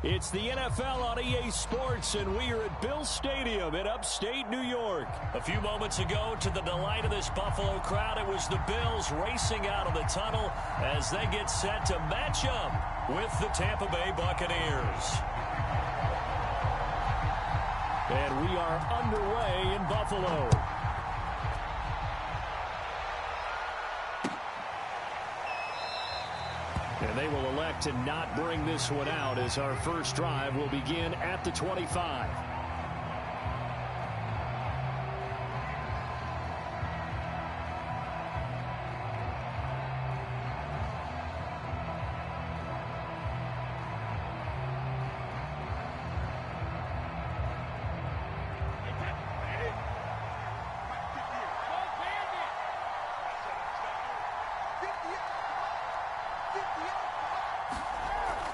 It's the NFL on EA Sports, and we are at Bill Stadium in upstate New York. A few moments ago, to the delight of this Buffalo crowd, it was the Bills racing out of the tunnel as they get set to match up with the Tampa Bay Buccaneers. And we are underway in Buffalo. And they will elect to not bring this one out as our first drive will begin at the 25.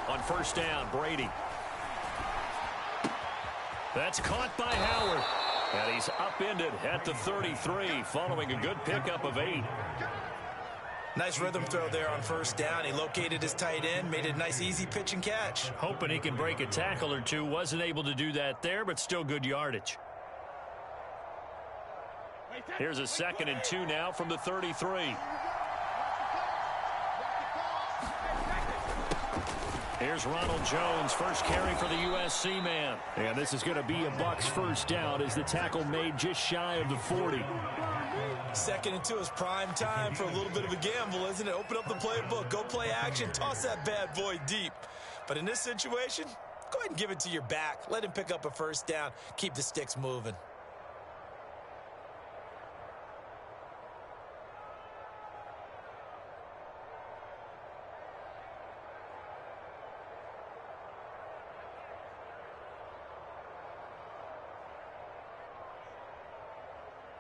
On first down, Brady. That's caught by Howard. And he's upended at the 33 following a good pickup of 8. Nice rhythm throw there on first down. He located his tight end, made a nice easy pitch and catch. Hoping he can break a tackle or two. Wasn't able to do that there, but still good yardage. Here's a 2nd and 2 now from the 33. Here's Ronald Jones, first carry for the USC man. And this is going to be a Bucs first down as the tackle made just shy of the 40. 2nd and 2 is prime time for a little bit of a gamble, isn't it? Open up the playbook, go play action, toss that bad boy deep. But in this situation, go ahead and give it to your back. Let him pick up a first down. Keep the sticks moving.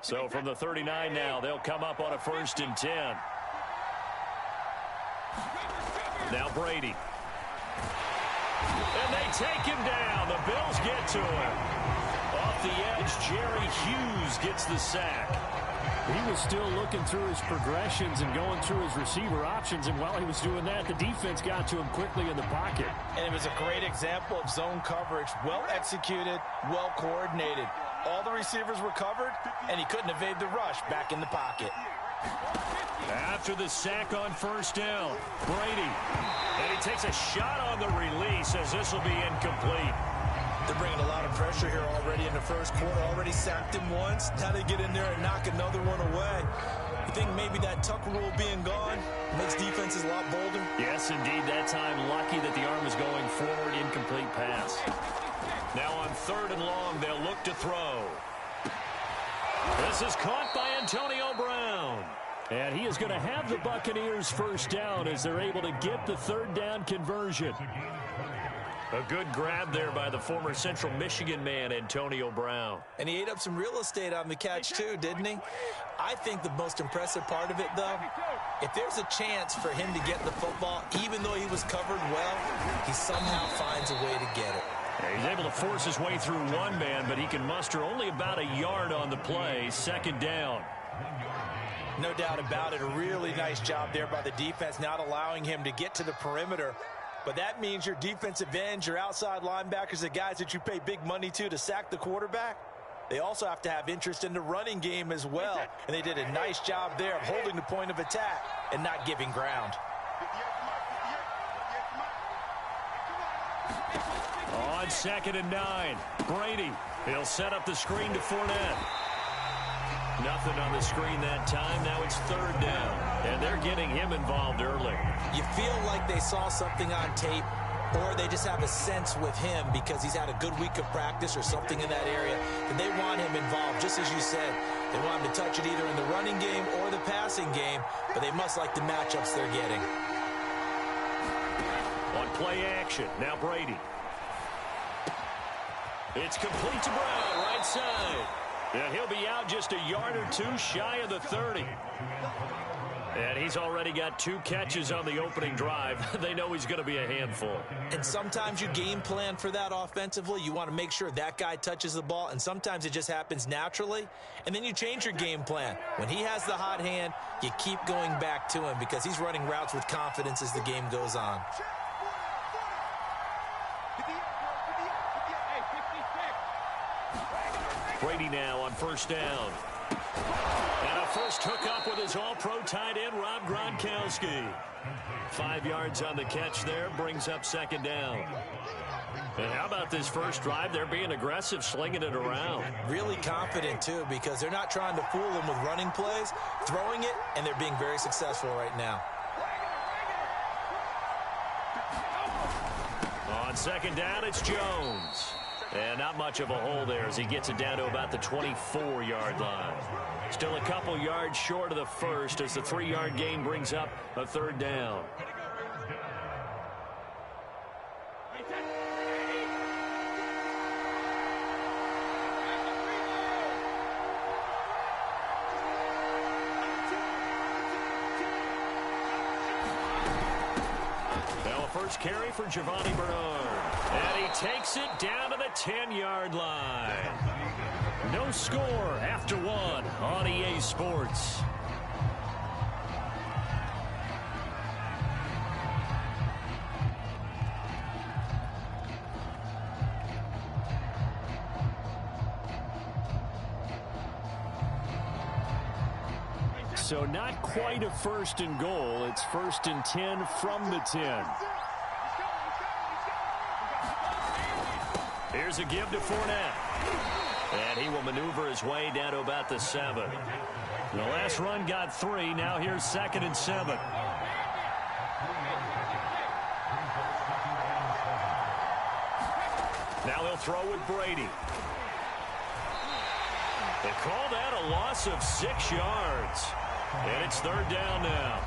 So from the 39 now, they'll come up on a 1st and 10. Now Brady. And they take him down. The Bills get to him. Off the edge, Jerry Hughes gets the sack. He was still looking through his progressions and going through his receiver options, and while he was doing that, the defense got to him quickly in the pocket. And it was a great example of zone coverage. Well executed, well coordinated. All the receivers were covered, and he couldn't evade the rush back in the pocket. After the sack on first down, Brady. And he takes a shot on the release as this will be incomplete. They're bringing a lot of pressure here already in the first quarter. Already sacked him once. Now they get in there and knock another one away. You think maybe that Tucker rule being gone makes defenses a lot bolder? Yes, indeed. That time, lucky that the arm is going forward. Incomplete pass. Now on 3rd and long, they'll look to throw. This is caught by Antonio Brown. And he is going to have the Buccaneers first down as they're able to get the 3rd down conversion. A good grab there by the former Central Michigan man, Antonio Brown. And he ate up some real estate on the catch, too, didn't he? I think the most impressive part of it, though, if there's a chance for him to get the football, even though he was covered well, he somehow finds a way to get it. Yeah, he's able to force his way through one man, but he can muster only about a yard on the play. 2nd down. No doubt about it. A really nice job there by the defense, not allowing him to get to the perimeter. But that means your defensive ends, your outside linebackers, the guys that you pay big money to sack the quarterback, they also have to have interest in the running game as well. And they did a nice job there of holding the point of attack and not giving ground. On 2nd and 9, Brady. He'll set up the screen to Fournette. Nothing on the screen that time. Now it's 3rd down. And they're getting him involved early. You feel like they saw something on tape, or they just have a sense with him because he's had a good week of practice or something in that area, that they want him involved, just as you said. They want him to touch it either in the running game or the passing game, but they must like the matchups they're getting. On play action, now Brady. It's complete to Brown, right side. And he'll be out just a yard or two shy of the 30. And he's already got 2 catches on the opening drive. They know he's going to be a handful. And sometimes you game plan for that offensively. You want to make sure that guy touches the ball, and sometimes it just happens naturally. And then you change your game plan. When he has the hot hand, you keep going back to him because he's running routes with confidence as the game goes on. Brady now on first down. And a first hookup with his all-pro tight end, Rob Gronkowski. 5 yards on the catch there, brings up second down. And how about this first drive? They're being aggressive, slinging it around. Really confident, too, because they're not trying to fool them with running plays, throwing it, and they're being very successful right now. On second down, it's Jones. And not much of a hole there as he gets it down to about the 24-yard line. Still a couple yards short of the first as the 3-yard gain brings up a third down. Now a first carry for Giovanni Bernard. And he takes it down to the 10-yard line. No score after one on EA Sports. So not quite a first and goal. It's first and 10 from the 10. Here's a give to Fournette. And he will maneuver his way down to about the 7. The last run got 3. Now here's second and 7. Now he'll throw with Brady. They call that a loss of 6 yards. And it's third down now.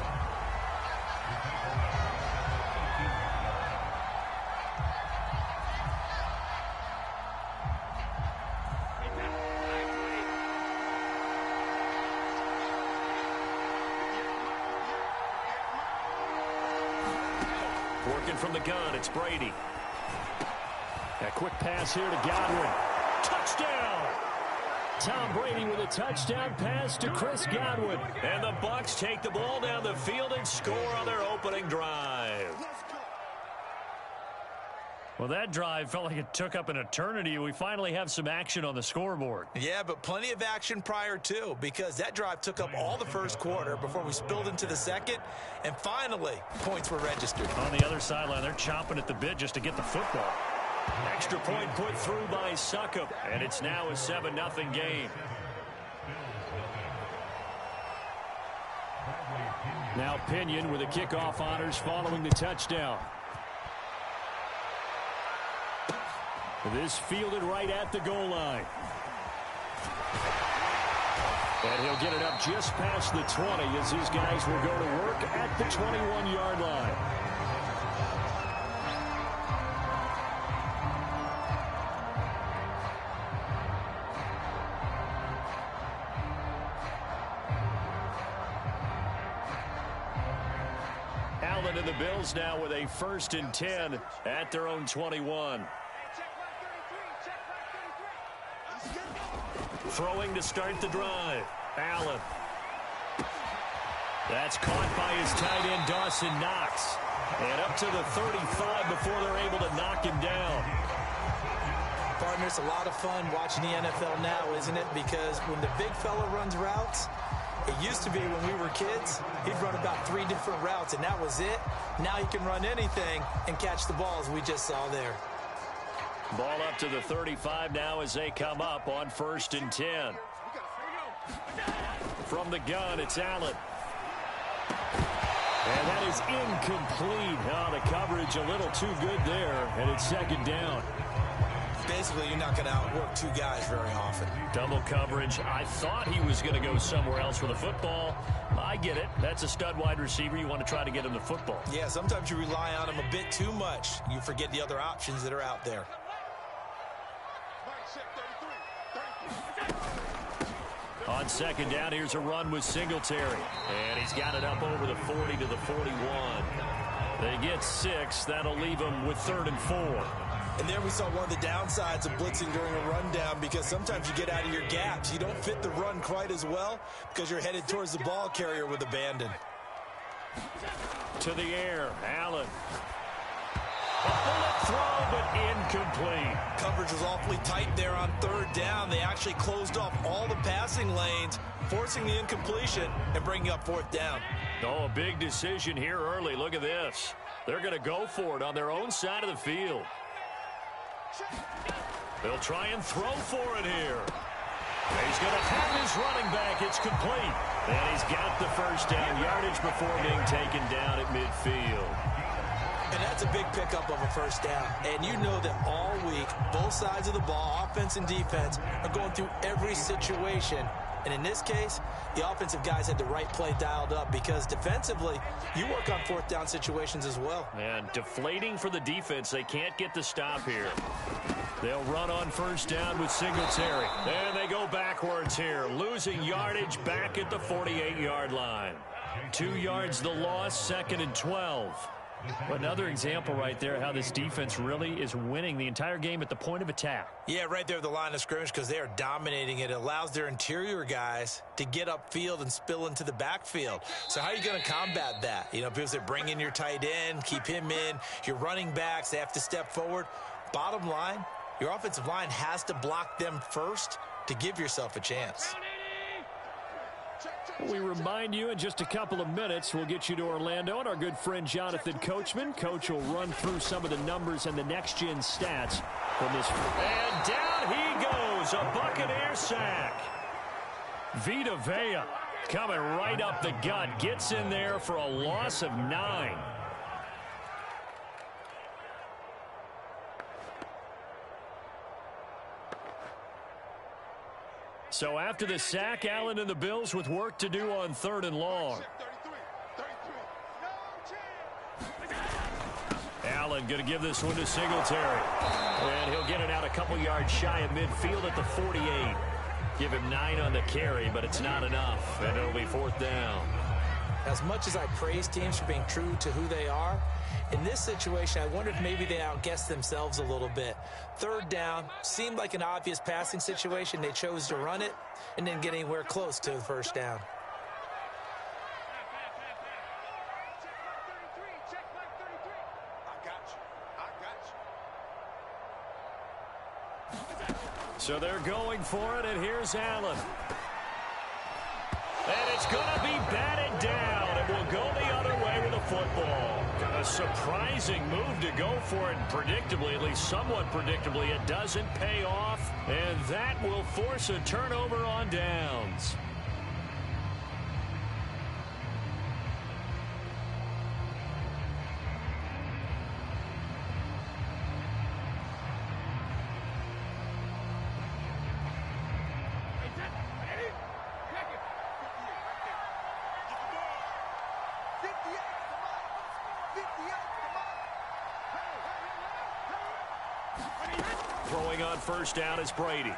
Working from the gun, it's Brady. A quick pass here to Godwin. Touchdown! Tom Brady with a touchdown pass to Chris Godwin. And the Bucs take the ball down the field and score on their opening drive. Well, that drive felt like it took up an eternity. We finally have some action on the scoreboard. Yeah, but plenty of action prior to, because that drive took up all the first quarter before we spilled into the second, and finally, points were registered. On the other sideline, they're chomping at the bit just to get the football. Extra point put through by Succop, and it's now a 7-0 game. Now Pinion with the kickoff honors following the touchdown. This fielded right at the goal line. And he'll get it up just past the 20 as his guys will go to work at the 21-yard line. Allen and the Bills now with a first and 10 at their own 21. Throwing to start the drive. Allen. That's caught by his tight end, Dawson Knox. And up to the 35 before they're able to knock him down. Partner, it's a lot of fun watching the NFL now, isn't it? Because when the big fella runs routes, it used to be when we were kids, he'd run about 3 different routes, and that was it. Now he can run anything and catch the ball, as we just saw there. Ball up to the 35 now as they come up on first and 10. From the gun, it's Allen. And that is incomplete. Oh, the coverage a little too good there, and it's second down. Basically, you're not going to outwork 2 guys very often. Double coverage. I thought he was going to go somewhere else for the football. I get it. That's a stud wide receiver. You want to try to get him the football. Yeah, sometimes you rely on him a bit too much. You forget the other options that are out there. On second down, here's a run with Singletary. And he's got it up over the 40 to the 41. They get 6. That'll leave them with 3rd and 4. And there we saw one of the downsides of blitzing during a rundown, because sometimes you get out of your gaps. You don't fit the run quite as well because you're headed towards the ball carrier with abandon. To the air, Allen. A bullet throw, but incomplete. Coverage was awfully tight there on third down. They actually closed off all the passing lanes, forcing the incompletion and bringing up fourth down. Oh, a big decision here early. Look at this. They're going to go for it on their own side of the field. They'll try and throw for it here. He's going to have his running back. It's complete. And he's got the first down yardage before being taken down at midfield. And that's a big pickup of a first down. And you know that all week, both sides of the ball, offense and defense, are going through every situation. And in this case, the offensive guys had the right play dialed up because defensively, you work on fourth down situations as well. And deflating for the defense. They can't get the stop here. They'll run on first down with Singletary. And they go backwards here, losing yardage back at the 48-yard line. 2 yards the loss, 2nd and 12. Another example right there how this defense really is winning the entire game at the point of attack. Yeah, right there at the line of scrimmage because they are dominating it. It allows their interior guys to get upfield and spill into the backfield. So how are you going to combat that? You know, people say bring in your tight end, keep him in. Your running backs, they have to step forward. Bottom line, your offensive line has to block them first to give yourself a chance. We remind you in just a couple of minutes, we'll get you to Orlando and our good friend Jonathan Coachman. Coach will run through some of the numbers and the next-gen stats from this. And down he goes, a Buccaneer sack. Vita Vea coming right up the gut, gets in there for a loss of 9. So after the sack, Allen and the Bills with work to do on 3rd and long. Allen going to give this one to Singletary. And he'll get it out a couple yards shy of midfield at the 48. Give him 9 on the carry, but it's not enough. And it'll be 4th down. As much as I praise teams for being true to who they are, in this situation, I wonder if maybe they outguessed themselves a little bit. 3rd down seemed like an obvious passing situation. They chose to run it and didn't get anywhere close to the first down. So they're going for it, and here's Allen. And it's going to be batted down. It will go the other way with the football. A surprising move to go for it. Predictably, at least somewhat predictably, it doesn't pay off. And that will force a turnover on downs. Throwing on first down is Brady. A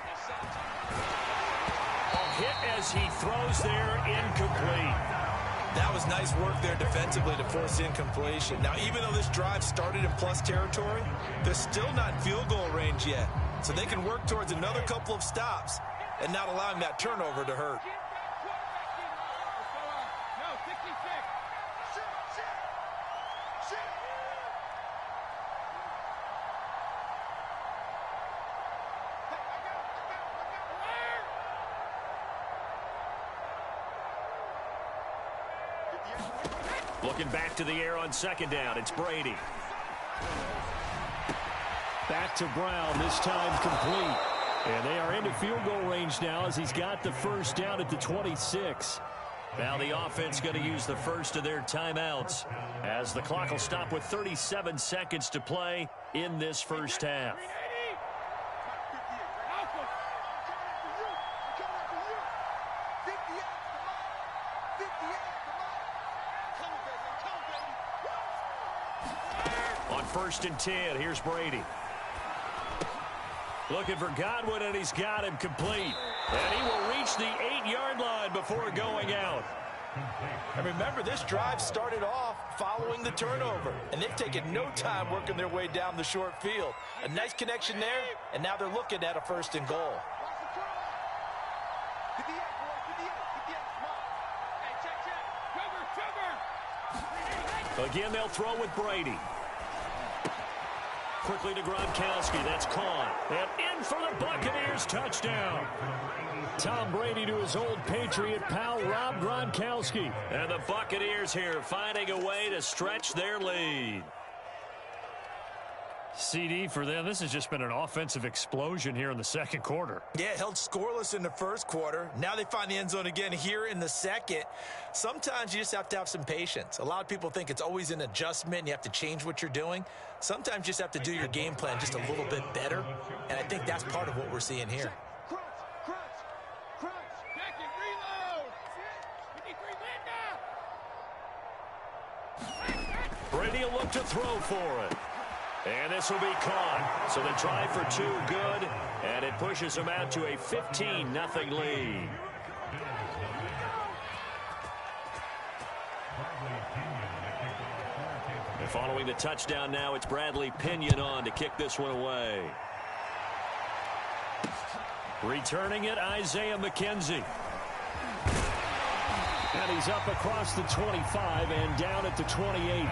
hit as he throws there, incomplete. That was nice work there defensively to force incompletion. Now, even though this drive started in plus territory, they're still not in field goal range yet. So they can work towards another couple of stops and not allowing that turnover to hurt. Looking back to the air on 2nd down, it's Brady. Back to Brown, this time complete. And they are into field goal range now as he's got the first down at the 26. Now the offense going to use the first of their timeouts as the clock will stop with 37 seconds to play in this first half. On 1st and 10, here's Brady. Looking for Godwin, and he's got him complete. And he will reach the 8-yard line before going out. And remember, this drive started off following the turnover, and they've taken no time working their way down the short field. A nice connection there, and now they're looking at a 1st and goal. Again, they'll throw with Brady. Quickly to Gronkowski. That's caught. And in for the Buccaneers touchdown. Tom Brady to his old Patriot pal, Rob Gronkowski. And the Buccaneers here finding a way to stretch their lead. CD for them, this has just been an offensive explosion here in the second quarter. Yeah, held scoreless in the first quarter. Now they find the end zone again here in the second. Sometimes you just have to have some patience. A lot of people think it's always an adjustment. You have to change what you're doing. Sometimes you just have to do your game plan just a little bit better. And I think that's part of what we're seeing here. Brady will look to throw for it. And this will be caught. So they try for two, good. And it pushes them out to a 15-0 lead. And following the touchdown now, it's Bradley Pinion on to kick this one away. Returning it, Isaiah McKenzie. And he's up across the 25 and down at the 28.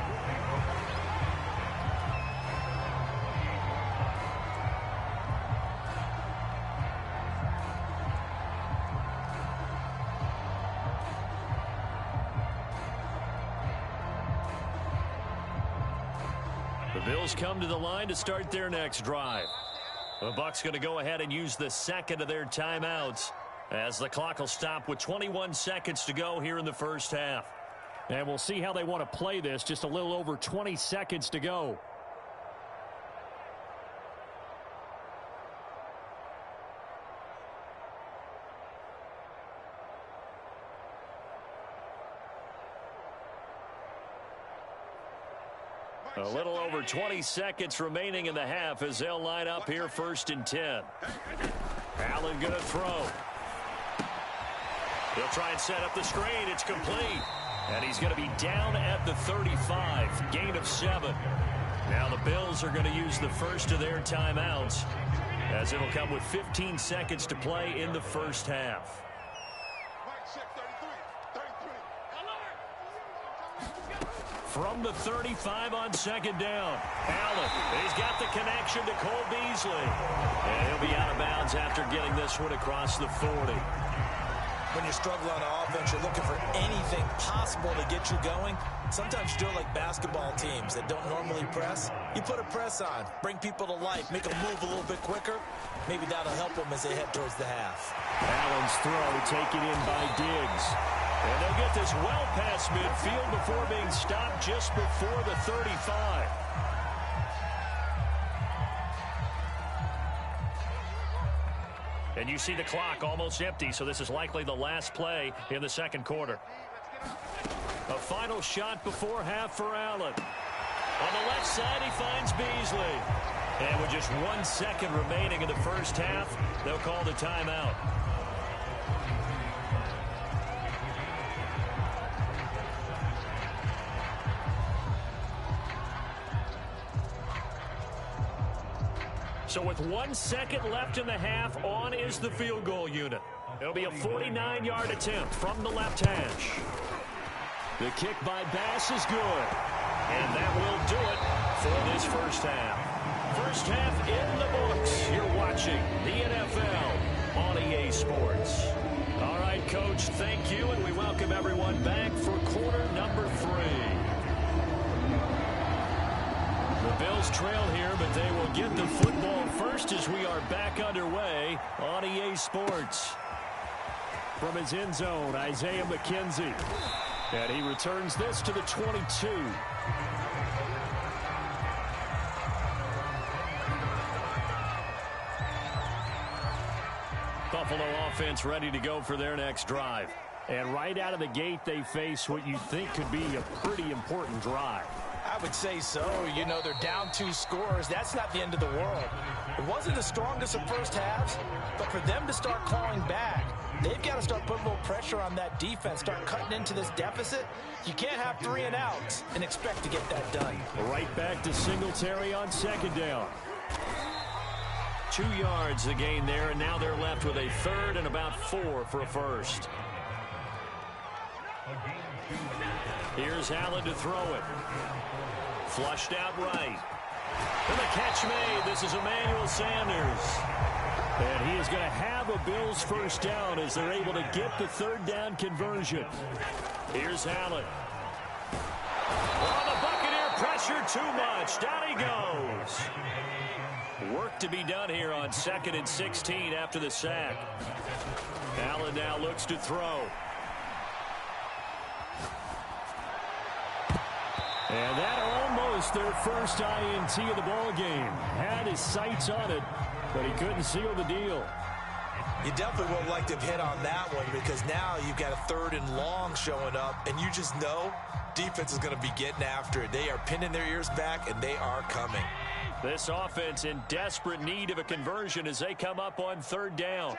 The Bills come to the line to start their next drive. The Bucs going to go ahead and use the second of their timeouts as the clock will stop with 21 seconds to go here in the first half. And we'll see how they want to play this. Just a little over 20 seconds to go. A little over 20 seconds remaining in the half as they'll line up here first and 10. Allen going to throw. He'll try and set up the screen. It's complete. And he's going to be down at the 35. Gain of 7. Now the Bills are going to use the first of their timeouts as it'll come with 15 seconds to play in the first half. From the 35 on second down. Allen, he's got the connection to Cole Beasley. And he'll be out of bounds after getting this one across the 40. When you struggle on offense, you're looking for anything possible to get you going. Sometimes you do it like basketball teams that don't normally press. You put a press on, bring people to life, make them move a little bit quicker. Maybe that'll help them as they head towards the half. Allen's throw taken in by Diggs. And they'll get this well past midfield before being stopped just before the 35. And you see the clock almost empty, so this is likely the last play in the second quarter. A final shot before half for Allen. On the left side, he finds Beasley. And with just 1 second remaining in the first half, they'll call the timeout. So with 1 second left in the half, on is the field goal unit. It'll be a 49-yard attempt from the left hash. The kick by Bass is good. And that will do it for this first half. First half in the books. You're watching the NFL on EA Sports. All right, Coach, thank you, and we welcome everyone back for quarter number 3. The Bills trail here, but they will get the football first as we are back underway on EA Sports. From his end zone, Isaiah McKenzie. And he returns this to the 22. Buffalo offense ready to go for their next drive. And right out of the gate, they face what you think could be a pretty important drive. I would say so. You know, they're down 2 scores. That's not the end of the world. It wasn't the strongest of first halves, but for them to start clawing back, they've got to start putting a little pressure on that defense, start cutting into this deficit. You can't have 3 and outs and expect to get that done. Right back to Singletary on second down. 2 yards the gain there, and now they're left with a third and about 4 for a first. Here's Allen to throw it. Flushed out right. And the catch made. This is Emmanuel Sanders. And he is going to have a Bills first down as they're able to get the third down conversion. Here's Allen. Oh, the Buccaneer pressure too much. Down he goes. Work to be done here on 2nd and 16 after the sack. Allen now looks to throw. And that almost their first INT of the ball game. Had his sights on it, but he couldn't seal the deal. You definitely would like to have hit on that one because now you've got a 3rd and long showing up, and you just know defense is going to be getting after it. They are pinning their ears back, and they are coming. This offense in desperate need of a conversion as they come up on 3rd down.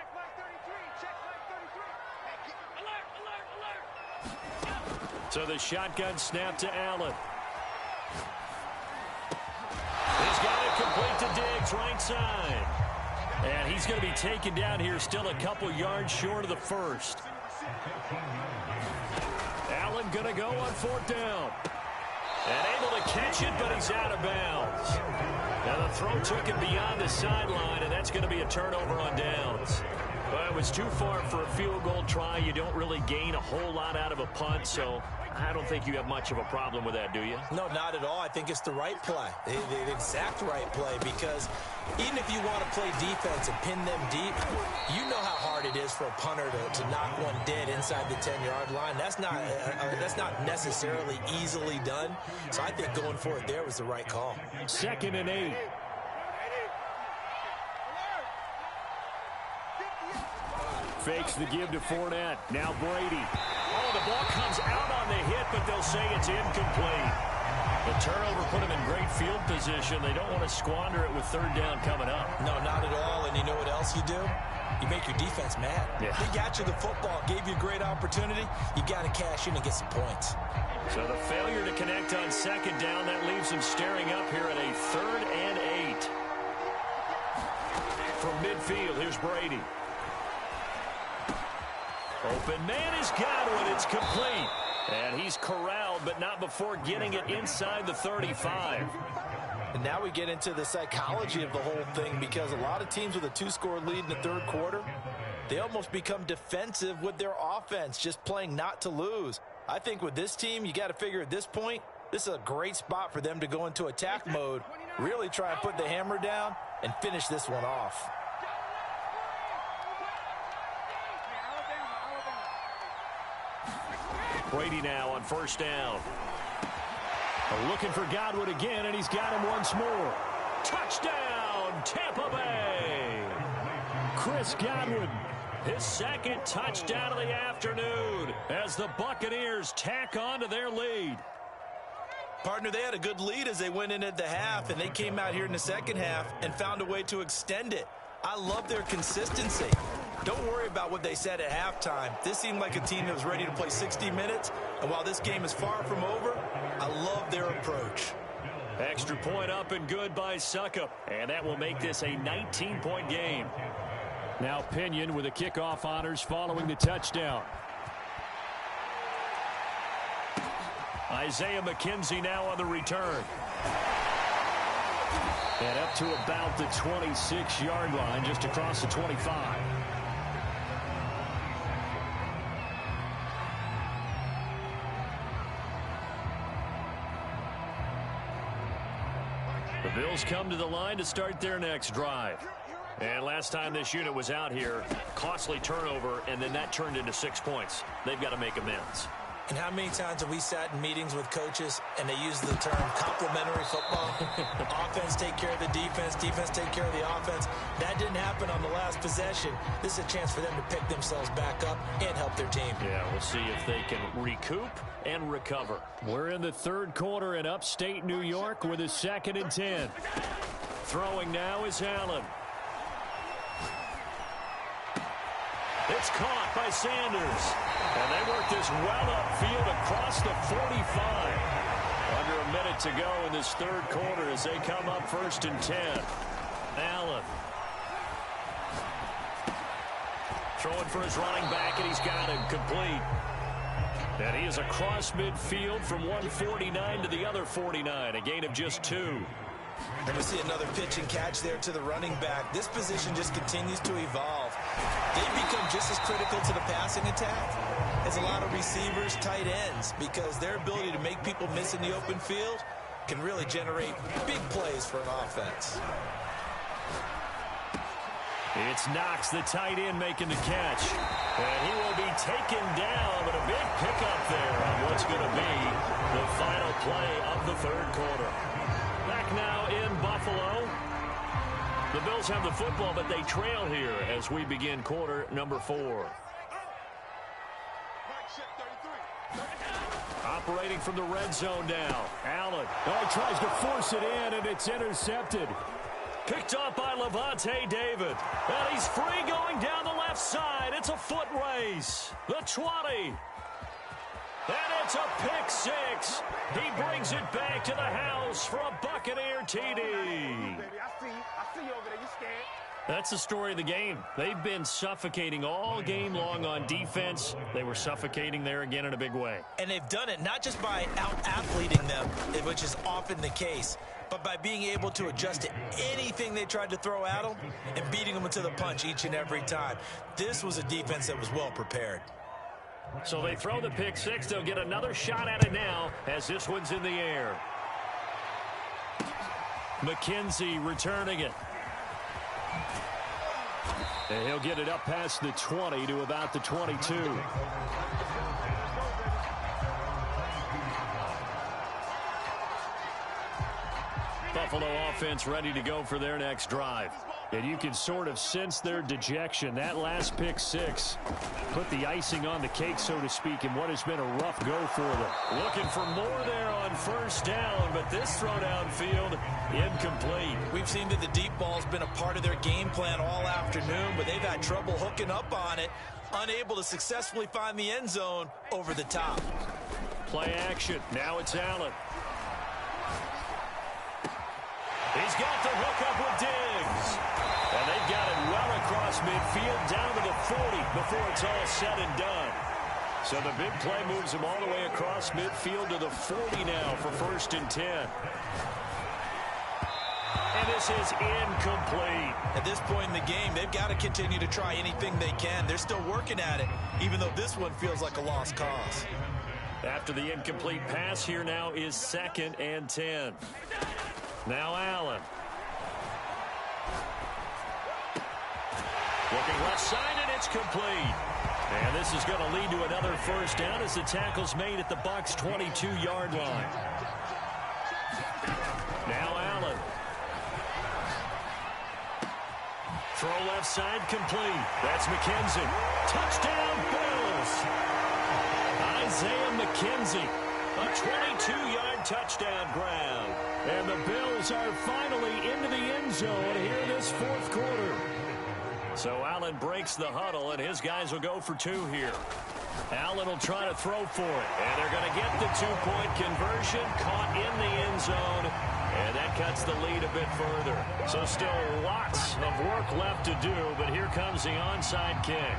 So the shotgun snap to Allen. He's got it complete to Diggs, right side. And he's going to be taken down here, still a couple yards short of the first. Allen going to go on 4th down. And able to catch it, but he's out of bounds. Now the throw took him beyond the sideline, and that's going to be a turnover on downs. Well, it was too far for a field goal try. You don't really gain a whole lot out of a punt, so I don't think you have much of a problem with that, do you? No, not at all. I think it's the right play, the exact right play, because even if you want to play defense and pin them deep, you know how hard it is for a punter to knock one dead inside the 10-yard line. That's not necessarily easily done. So I think going for it there was the right call. 2nd and 8. Fakes the give to Fournette. Now Brady. Oh, the ball comes out on the hit, but they'll say it's incomplete. The turnover put them in great field position. They don't want to squander it with 3rd down coming up. No, not at all. And you know what else you do? You make your defense mad. Yeah. They got you the football, gave you a great opportunity. You got to cash in and get some points. So the failure to connect on 2nd down, that leaves them staring up here at a 3rd and 8. From midfield, here's Brady. Open man is Godwin. It's complete. And he's corralled, but not before getting it inside the 35. And now we get into the psychology of the whole thing, because a lot of teams with a 2-score lead in the 3rd quarter, they almost become defensive with their offense, just playing not to lose. I think with this team, you got to figure at this point, this is a great spot for them to go into attack mode, really try and put the hammer down and finish this one off. Brady now on 1st down. Looking for Godwin again, and he's got him once more. Touchdown, Tampa Bay! Chris Godwin, his 2nd touchdown of the afternoon as the Buccaneers tack on to their lead. Partner, they had a good lead as they went into the half, and they came out here in the 2nd half and found a way to extend it. I love their consistency. Don't worry about what they said at halftime. This seemed like a team that was ready to play 60 minutes, and while this game is far from over, I love their approach. Extra point up and good by Suckup, and that will make this a 19-point game. Now Pinion with the kickoff honors following the touchdown. Isaiah McKenzie now on the return. And up to about the 26-yard line, just across the 25. The Bills come to the line to start their next drive. And last time this unit was out here, costly turnover, and then that turned into 6 points. They've got to make amends. And how many times have we sat in meetings with coaches and they use the term complementary football? Offense take care of the defense, defense take care of the offense. That didn't happen on the last possession. This is a chance for them to pick themselves back up and help their team. Yeah, we'll see if they can recoup and recover. We're in the 3rd quarter in upstate New York with a 2nd and 10. Throwing now is Allen. It's caught by Sanders. And they work this well upfield across the 45. Under a minute to go in this 3rd quarter as they come up 1st and 10. Allen. Throwing for his running back, and he's got him complete. And he is across midfield from 149 to the other 49. A gain of just 2. And we see another pitch and catch there to the running back. This position just continues to evolve. They've become just as critical to the passing attack as a lot of receivers, tight ends, because their ability to make people miss in the open field can really generate big plays for an offense. It's Knox, the tight end, making the catch. And he will be taken down, but a big pickup there on what's going to be the final play of the third quarter. Back now in Buffalo. The Bills have the football, but they trail here as we begin quarter number 4. Operating from the red zone now. Allen. Oh, he tries to force it in, and it's intercepted. Picked up by Levante David. And he's free going down the left side. It's a foot race. The 20. And it's a pick 6. He brings it back to the house for a Buccaneer TD. That's the story of the game. They've been suffocating all game long on defense. They were suffocating there again in a big way. And they've done it not just by out-athleting them, which is often the case, but by being able to adjust to anything they tried to throw at them and beating them to the punch each and every time. This was a defense that was well prepared. So they throw the pick 6. They'll get another shot at it now as this one's in the air. McKenzie returning it. And he'll get it up past the 20 to about the 22. Buffalo offense ready to go for their next drive. And you can sort of sense their dejection. That last pick 6 put the icing on the cake, so to speak, in what has been a rough go for them. Looking for more there on first down, but this throw downfield incomplete. We've seen that the deep ball's been a part of their game plan all afternoon, but they've had trouble hooking up on it, unable to successfully find the end zone over the top. Play action. Now it's Allen. He's got the hook up with Diggs. And they've got it well across midfield down to the 40 before it's all said and done. So the big play moves them all the way across midfield to the 40 now for 1st and 10. And this is incomplete. At this point in the game, they've got to continue to try anything they can. They're still working at it, even though this one feels like a lost cause. After the incomplete pass, here now is 2nd and 10. Now Allen. Looking left side, and it's complete. And this is going to lead to another first down as the tackle's made at the Bucs' 22-yard line. Now Allen. Throw left side, complete. That's McKenzie. Touchdown, Bills. Isaiah McKenzie. A 22-yard touchdown grab. And the Bills are finally into the end zone here this 4th quarter. So Allen breaks the huddle, and his guys will go for 2 here. Allen will try to throw for it. And they're going to get the 2-point conversion, caught in the end zone. And that cuts the lead a bit further. So still lots of work left to do, but here comes the onside kick.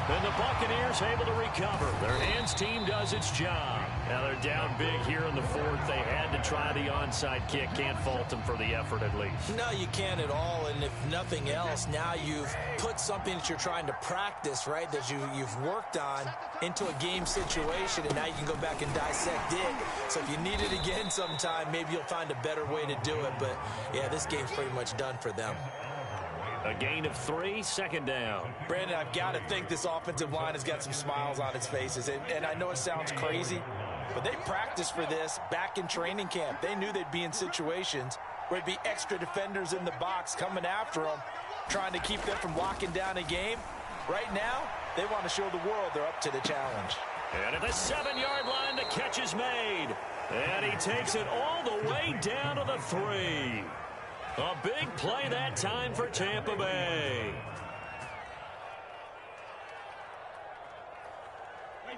And the Buccaneers able to recover. Their hands team does its job. Now they're down big here in the 4th. They had to try the onside kick. Can't fault them for the effort at least. No, you can't at all. And if nothing else, now you've put something that you're trying to practice, right, that you've worked on into a game situation, and now you can go back and dissect it. So if you need it again sometime, maybe you'll find a better way to do it. But, yeah, this game's pretty much done for them. A gain of 3, 2nd down. Brandon, I've got to think this offensive line has got some smiles on its faces. And I know it sounds crazy, but they practiced for this back in training camp. They knew they'd be in situations where there'd be extra defenders in the box coming after them, trying to keep them from locking down a game. Right now, they want to show the world they're up to the challenge. And at the 7-yard line, the catch is made. And he takes it all the way down to the 3. A big play that time for Tampa Bay.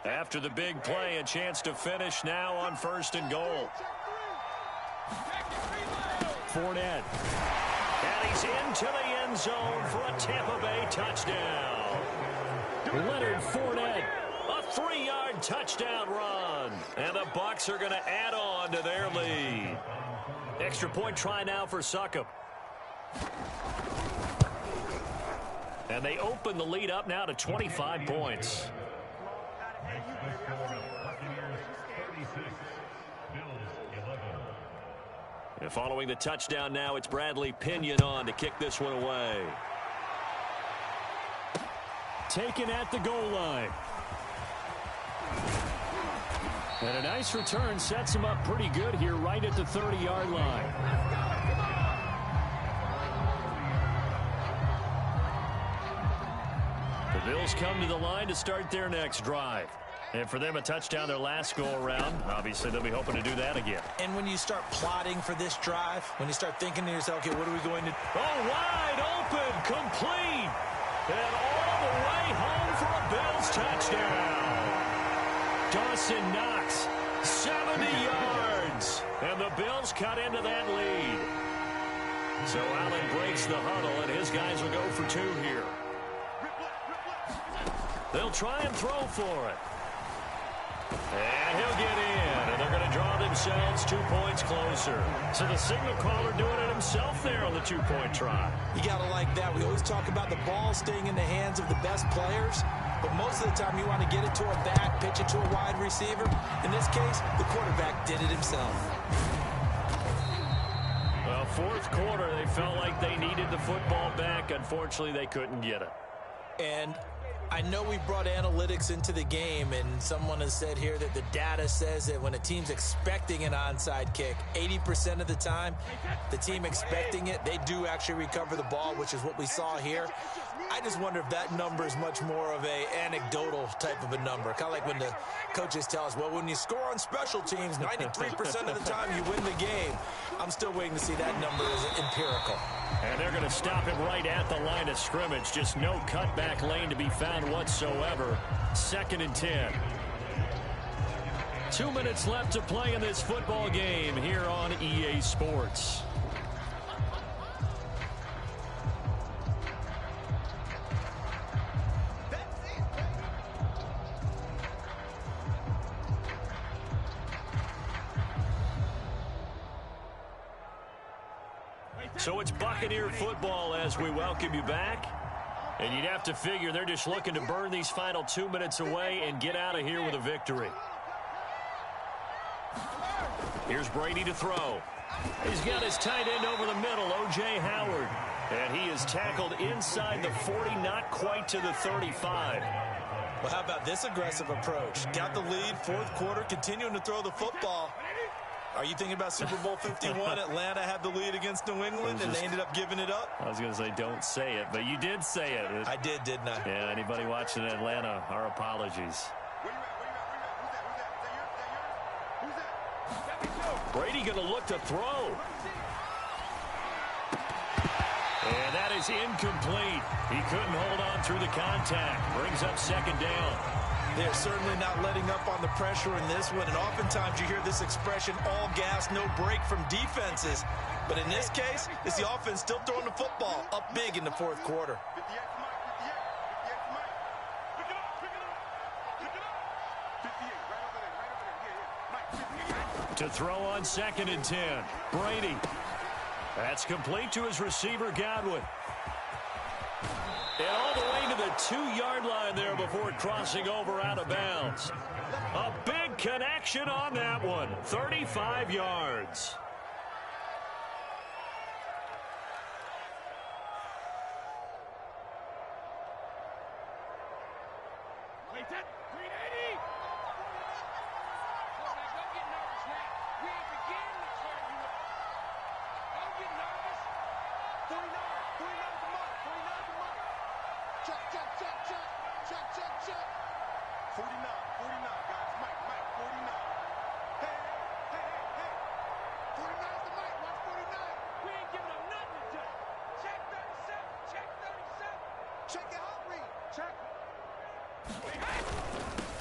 After the big play, a chance to finish now on 1st and goal. Fournette. And he's into the end zone for a Tampa Bay touchdown. Leonard Fournette. A 3-yard 60-yard touchdown run. And the Bucs are going to add on to their lead. Extra point try now for Succop. And they open the lead up now to 25 points. And following the touchdown now, it's Bradley Pinion on to kick this one away. Taken at the goal line. And a nice return sets him up pretty good here right at the 30-yard line. The Bills come to the line to start their next drive. And for them, a touchdown their last go-around. Obviously, they'll be hoping to do that again. And when you start plotting for this drive, when you start thinking to yourself, okay, what are we going to do? Oh, wide open, complete. And all the way home for a Bills touchdown. Dawson Knox, 70 yards. And the Bills cut into that lead. So Allen breaks the huddle, and his guys will go for two here. They'll try and throw for it. And he'll get in, and they're going to draw themselves 2 points closer. So the signal caller doing it himself there on the two-point try. You got to like that. We always talk about the ball staying in the hands of the best players, but most of the time you want to get it to a back, pitch it to a wide receiver. In this case, the quarterback did it himself. Well, fourth quarter, they felt like they needed the football back. Unfortunately, they couldn't get it. And I know we brought analytics into the game, and someone has said here that the data says that when a team's expecting an onside kick, 80% of the time, the team expecting it, they do actually recover the ball, which is what we saw here. I just wonder if that number is much more of a anecdotal type of a number. Kind of like when the coaches tell us, well, when you score on special teams, 93% of the time you win the game. I'm still waiting to see that number as empirical. And they're going to stop him right at the line of scrimmage. Just no cutback lane to be found whatsoever. 2nd and 10. 2 minutes left to play in this football game here on EA Sports. So it's Buccaneer football as we welcome you back. And you'd have to figure they're just looking to burn these final 2 minutes away and get out of here with a victory. Here's Brady to throw. He's got his tight end over the middle, O.J. Howard. And he is tackled inside the 40, not quite to the 35. Well, how about this aggressive approach? Got the lead, fourth quarter, continuing to throw the football. Are you thinking about Super Bowl 51? Atlanta had the lead against New England, and they ended up giving it up? I was going to say, don't say it, but you did say it. I did, didn't I? Yeah, anybody watching Atlanta, our apologies. Brady going to look to throw. And that is incomplete. He couldn't hold on through the contact. Brings up 2nd down. They're certainly not letting up on the pressure in this one, and oftentimes you hear this expression, all gas, no break from defenses. But in this case, it's the offense still throwing the football up big in the fourth quarter. To throw on 2nd and 10. Brady. That's complete to his receiver, Godwin. And all the way to the 2-yard line there before crossing over out of bounds. A big connection on that one. 35 yards. Wait, that 380. Don't get nervous now. We ain't beginning to tear you up. Don't get nervous. 49 the mark. 49 the mark. Check. 49, guys. Mike, 49. Hey. 49's the mic. Watch 49. We ain't giving up nothing to you. Check 37. Check your heart rate. Check.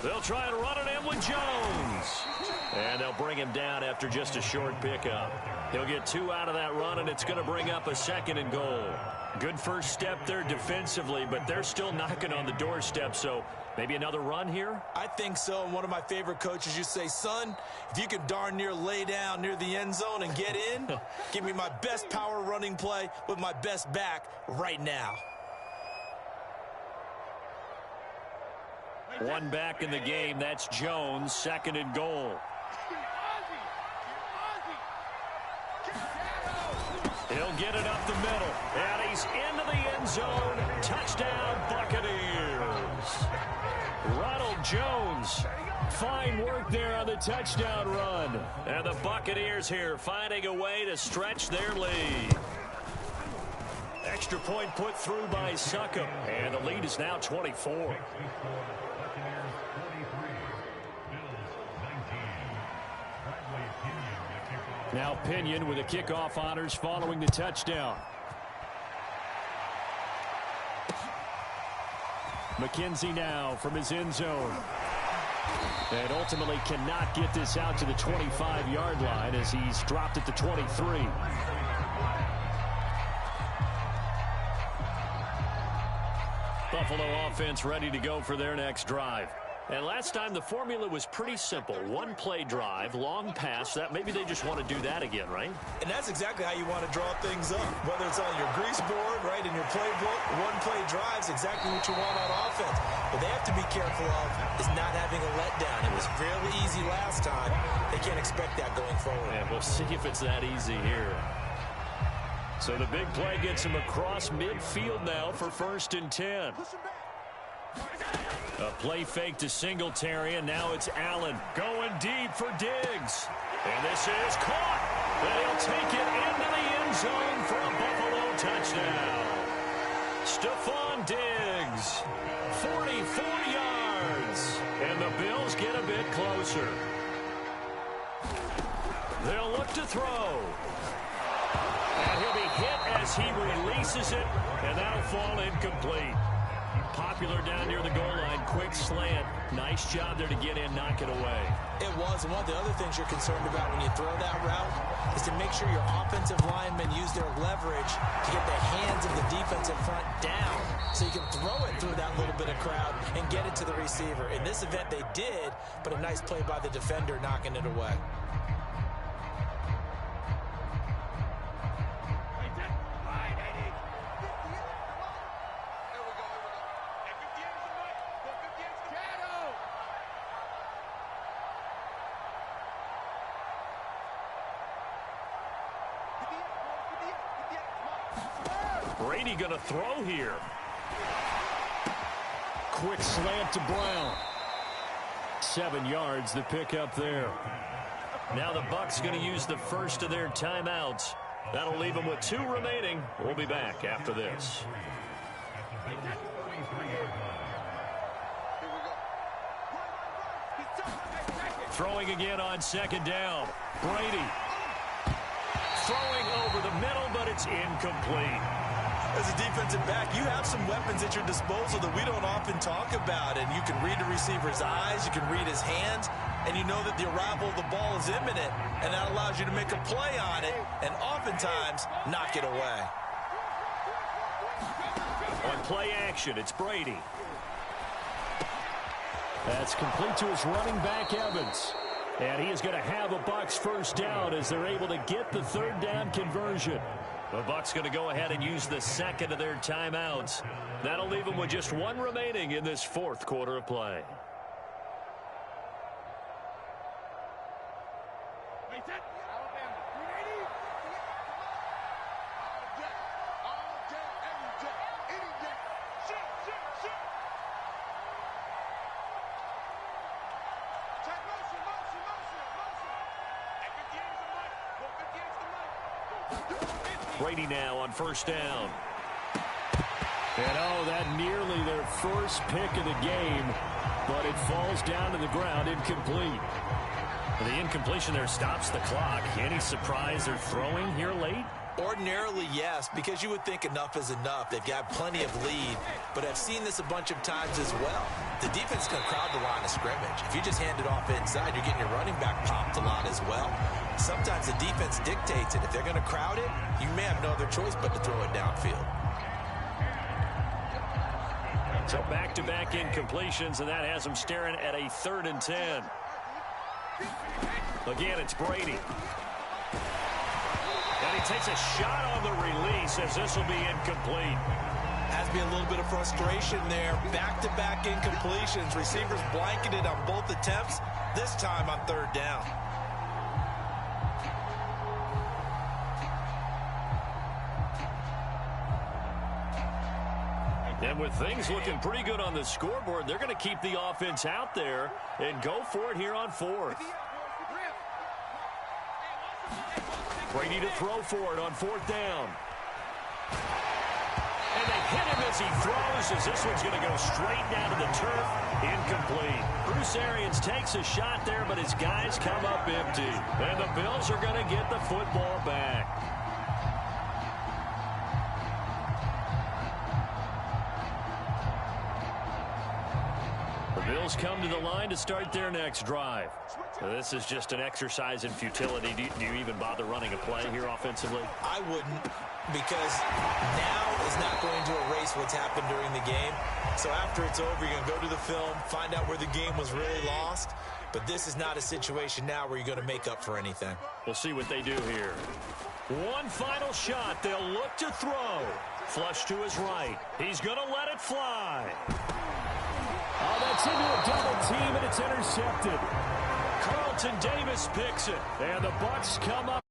They'll try and run it in with Jones. And they'll bring him down after just a short pickup. He'll get 2 out of that run, and it's going to bring up a 2nd and goal. Good first step there defensively, but they're still knocking on the doorstep, so maybe another run here? I think so. And one of my favorite coaches used to say, son, if you can darn near lay down near the end zone and get in, give me my best power running play with my best back right now. One back in the game. That's Jones, 2nd and goal. He'll get it up the middle, and he's into the end zone. Touchdown, Buccaneers. Ronald Jones, fine work there on the touchdown run. And the Buccaneers here finding a way to stretch their lead. Extra point put through by Succop, and the lead is now 24. Now Pinion with the kickoff honors following the touchdown. McKenzie now from his end zone. And ultimately cannot get this out to the 25-yard line as he's dropped at the 23. Buffalo offense ready to go for their next drive. And last time the formula was pretty simple. One play drive, long pass. That maybe they just want to do that again, right? And that's exactly how you want to draw things up. Whether it's on your grease board, right, in your playbook, one play drives exactly what you want on offense. What they have to be careful of is not having a letdown. It was fairly easy last time. They can't expect that going forward. And we'll see if it's that easy here. So the big play gets him across midfield now for 1st and 10. A play fake to Singletary, and now it's Allen going deep for Diggs. And this is caught. And he'll take it into the end zone for a Buffalo touchdown. Stephon Diggs, 44 yards. And the Bills get a bit closer. They'll look to throw. And he'll be hit as he releases it, and that'll fall incomplete. Popular down near the goal line. Quick slant. Nice job there to get in, knock it away. It was. And one of the other things you're concerned about when you throw that route is to make sure your offensive linemen use their leverage to get the hands of the defensive front down so you can throw it through that little bit of crowd and get it to the receiver. In this event, they did, but a nice play by the defender knocking it away. Brady going to throw here. Quick slant to Brown. 7 yards the pickup there. Now the Bucs going to use the first of their timeouts. That'll leave them with 2 remaining. We'll be back after this. Throwing again on 2nd down. Brady. Throwing over the middle, but it's incomplete. As a defensive back, you have some weapons at your disposal that we don't often talk about. And you can read the receiver's eyes, you can read his hands, and you know that the arrival of the ball is imminent, and that allows you to make a play on it and oftentimes knock it away. On play action, it's Brady. That's complete to his running back, Evans. And he is going to have a Bucs first down as they're able to get the 3rd down conversion. The Bucs going to go ahead and use the 2nd of their timeouts. That'll leave them with just 1 remaining in this 4th quarter of play. Brady now on 1st down. And oh, that nearly their first pick of the game, but it falls down to the ground incomplete. The incompletion there stops the clock. Any surprise they're throwing here late? Ordinarily, yes, because you would think enough is enough. They've got plenty of lead, but I've seen this a bunch of times as well. The defense is going to crowd the line of scrimmage. If you just hand it off inside, you're getting your running back popped a lot as well. Sometimes the defense dictates it. If they're going to crowd it, you may have no other choice but to throw it downfield. So back-to-back incompletions, and that has them staring at a 3rd and 10. Again, it's Brady. And he takes a shot on the release as this will be incomplete. Has to be a little bit of frustration there. Back-to-back incompletions. Receivers blanketed on both attempts, this time on 3rd down. And with things looking pretty good on the scoreboard, they're going to keep the offense out there and go for it here on 4th. Brady to throw for it on 4th down. And they hit him as he throws, as this one's going to go straight down to the turf. Incomplete. Bruce Arians takes a shot there, but his guys come up empty. And the Bills are going to get the football back. The Bills come to the line to start their next drive. This is just an exercise in futility. Do you even bother running a play here offensively? I wouldn't, because now is not going to erase what's happened during the game. So after it's over, you're going to go to the film, find out where the game was really lost. But this is not a situation now where you're going to make up for anything. We'll see what they do here. One final shot. They'll look to throw. Flush to his right. He's going to let it fly. Oh, that's into a double team, and it's intercepted. Carlton Davis picks it, and the Bucs come up.